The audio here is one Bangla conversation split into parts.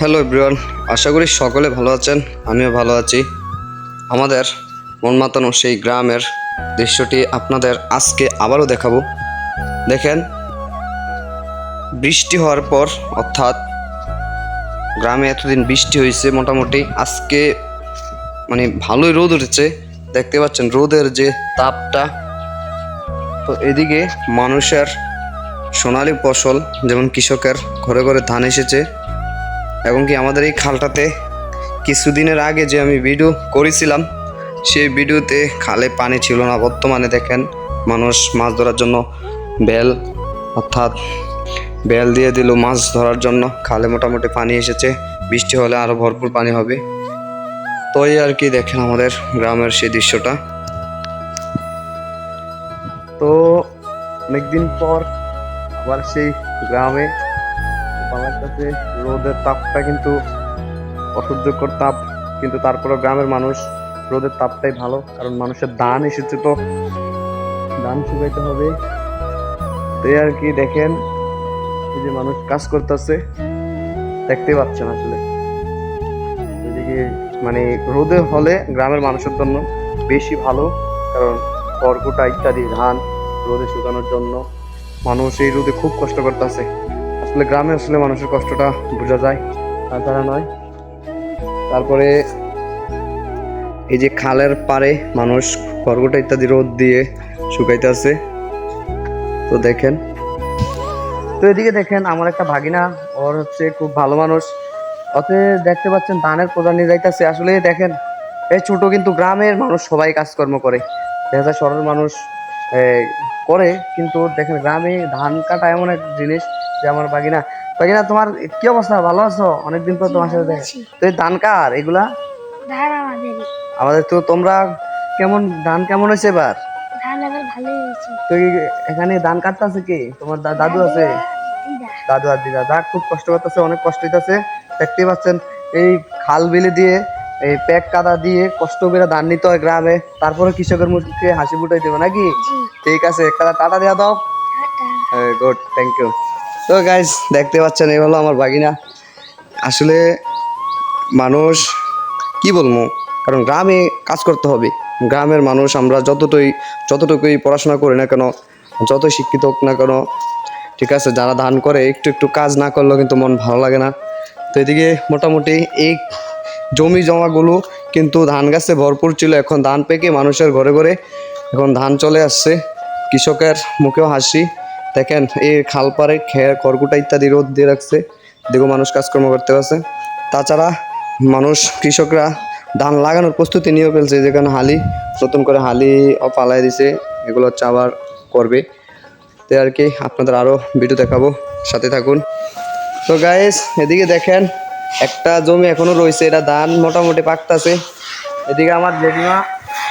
হ্যালো এভরিওয়ান, আশা করি সকলে ভালো আছেন। আমিও ভালো আছি। আমাদের মন মাতানো সেই গ্রামের দৃশ্যটি আপনাদের আজকে আবারও দেখাবো। দেখেন, বৃষ্টি হওয়ার পর অর্থাৎ গ্রামে এতদিন বৃষ্টি হয়েছে, মোটামুটি আজকে ভালোই রোদ উঠেছে। দেখতে পাচ্ছেন রোদের যে তাপটা। তো এদিকে মানুষের সোনালি ফসল, যেমন কৃষকের ঘরে ঘরে ধান এসেছে। এবং কি আমাদের এই খালটাতে কিছুদিনের আগে যে আমি ভিডিও করেছিলাম, সেই ভিডিওতে খালে পানি ছিল না। বর্তমানে দেখেন মানুষ মাছ ধরার জন্য বেল দিয়ে দিল মাছ ধরার জন্য। খালে মোটামুটি পানি এসেছে, বৃষ্টি হলে আরও ভরপুর পানি হবে। তো এই আর কি, দেখেন আমাদের গ্রামের সেই দৃশ্যটা। তো অনেকদিন পর আবার সেই গ্রামে বাংলাদেশে রোদের তাপটা কিন্তু অসহ্যকর তাপ, কিন্তু তারপরে গ্রামের মানুষ রোদের তাপটাই ভালো, কারণ মানুষের ধান এসেছে, তো ধান শুকাইতে হবে। তো আর কি, দেখেন এই যে মানুষ কাজ করতেছে, দেখতে পাচ্ছেন আসলে এদিকে রোদে হলে গ্রামের মানুষের জন্য বেশি ভালো, কারণ খড়কুটা ইত্যাদি ধান রোদে শুকানোর জন্য মানুষ এই রোদে খুব কষ্ট করতেছে। আসলে গ্রামে আসলে মানুষের কষ্টটা বোঝা যায়, তাছাড়া নয়। তারপরে এই যে খালের পাড়ে মানুষ খড়কুটা ইত্যাদি রোদ দিয়ে শুকাইতে আছে। তো দেখেন, তো এদিকে দেখেন আমার একটা ভাগিনা, ওর হচ্ছে খুব ভালো মানুষ। ওতে দেখতে পাচ্ছেন ধানের প্রধান নিয়ে যাইতেছে। আসলে দেখেন, এই ছোট কিন্তু গ্রামের মানুষ সবাই কাজকর্ম করে, দেখা যায় শহরের মানুষ করে, কিন্তু দেখেন গ্রামে ধান কাটা এমন এক জিনিস যে আমার ভাগিনা। ভাগিনা, তোমার কি অবস্থা? ভালো আছো? অনেকদিন পর তোমার সাথে দেখা। তো এই ধান কার এগুলা? আমাদের। তো তোমরা কেমন ধান কেমন হয়েছে এবার? তো এখানে ধান কাটতেছে কে? তোমার দাদু আছে? দাদু আর দিদা যা খুব কষ্ট করতেছে, অনেক কষ্ট হইতেছে। দেখতেই পাচ্ছেন এই খাল বিলে দিয়ে এই প্যাক কাদা দিয়ে কষ্ট করে ধান নিতে হয় গ্রামে, তারপরে কৃষকের মুখে হাসি ফুটাই দেবে নাকি? ঠিক আছে, একটা টাটা দেওয়া দাও। Good, thank you. তো গাইজ, দেখতে পাচ্ছেন এই হলো আমার ভাগিনা। আসলে মানুষ কি বলবো, কারণ গ্রামে কাজ করতে হবে। গ্রামের মানুষ আমরা যতটুকুই পড়াশোনা করি না কেন, যতই শিক্ষিত হোক না কেন, ঠিক আছে, যারা ধান করে একটু কাজ না করলেও কিন্তু মন ভালো লাগে না। তো এদিকে মোটামুটি এই জমি জমাগুলো কিন্তু ধান গাছে ভরপুর ছিল। এখন ধান পেকে মানুষের ঘরে ঘরে এখন ধান চলে আসছে, কৃষকের মুখেও হাসি। দেখেন এই খাল পাড়ে খড়কুটা ইত্যাদি রোদ দিয়ে রাখছে, দেখো মানুষ কাজকর্ম করতে পারছে। তাছাড়া কৃষকরা ধান লাগানোর প্রস্তুতি নিয়ে ফেলছে, যেখানে নতুন করে হালি পালাই দিছে, এগুলো হচ্ছে আবার করবে। তো আর কি, আপনাদের আরও ভিডিও দেখাবো, সাথে থাকুন। তো গাইস, এদিকে দেখেন একটা জমি এখনো রয়েছে, এটা ধান মোটামুটি পাকতাছে। এদিকে আমার জেঠিমা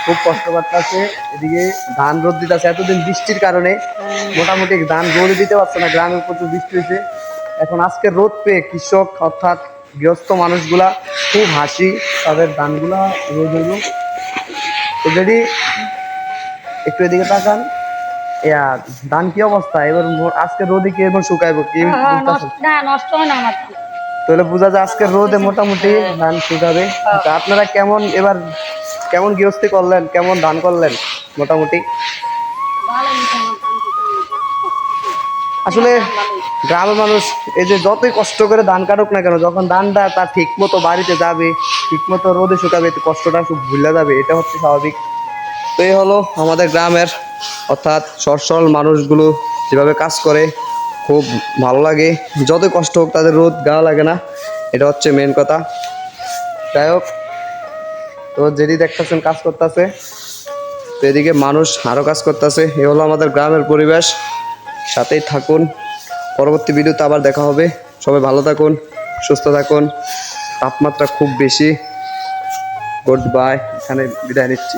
খুব কষ্ট করতেছে, এদিকে ধান রোদ দিতেছে। এতদিন বৃষ্টির কারণে মোটামুটি ধান রোদ দিতে পারছে না, গ্রামে প্রচুর বৃষ্টি হয়েছে। এখন আজকে রোদ পেয়ে কৃষক অর্থাৎ গৃহস্থ মানুষগুলা খুব হাসি, তাদের ধানগুলা রোদ হইল। তো যদি একটু এদিকে তাকান, ধান কি অবস্থা এবার? আজকে রোদে কি এবার শুকাইবো কি? তাহলে বোঝা যায় আজকে রোদে মোটামুটি ধান শুকাবে। আপনারা কেমন গৃহস্থী করলেন, কেমন ধান করলেন? মোটামুটি আসলে গ্রামের মানুষ এই যে যতই কষ্ট করে ধান কাটুক না কেন, যখন ধানটা তার ঠিক মতো বাড়িতে যাবে, ঠিক মতো রোদে শুকাবে, কষ্টটা খুব ভুলে যাবে, এটা হচ্ছে স্বাভাবিক। তো এই হলো আমাদের গ্রামের অর্থাৎ সরল মানুষগুলো যেভাবে কাজ করে, খুব ভালো লাগে। যতই কষ্ট হোক তাদের রোদ গায়ে লাগে না, এটা হচ্ছে মেন কথা। যাই হোক, তো যেদি দেখতেছেন কাজ করতেছে, তো এদিকে মানুষ আরও কাজ করতেছে। এ হলো আমাদের গ্রামের পরিবেশ, সাথেই থাকুন। পরবর্তী ভিডিওতে আবার দেখা হবে। সবাই ভালো থাকুন, সুস্থ থাকুন। তাপমাত্রা খুব বেশি। গুড বাই, এখানে বিদায় নিচ্ছি।